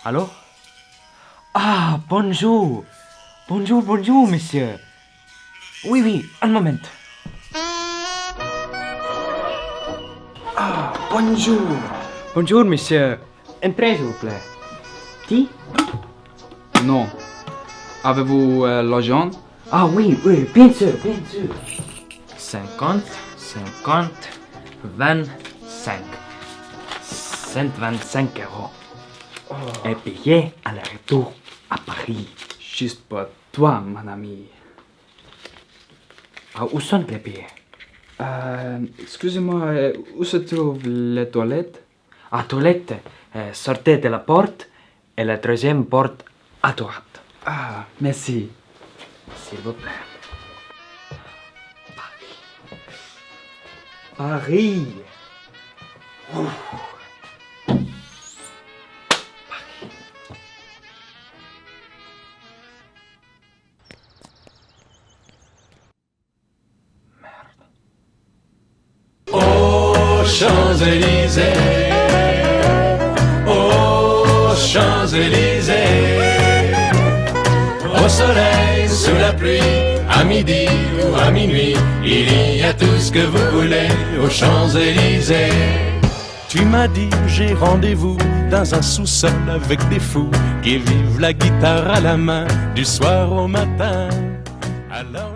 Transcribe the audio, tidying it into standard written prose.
Allô? Ah, bonjour. Bonjour, monsieur. Oui, un moment. Ah, bonjour. Bonjour, monsieur. Un prêt, s'il vous plaît. Qui? Non. Avez-vous l'argent? Ah oui, bien sûr. 50, 25. 125 euros. Et payé à la retour à Paris. Juste pour toi, mon ami. Ah, où sont les billets? Excusez-moi, où se trouvent les toilettes? À toilette, sortez de la porte et la troisième porte à droite. Ah, merci. S'il vous plaît. Paris. Ouh. Champs-Élysées, aux Champs-Élysées, au soleil, sous la pluie, à midi ou à minuit, il y a tout ce que vous voulez aux Champs-Élysées. Tu m'as dit j'ai rendez-vous dans un sous-sol avec des fous qui vivent la guitare à la main du soir au matin. Alors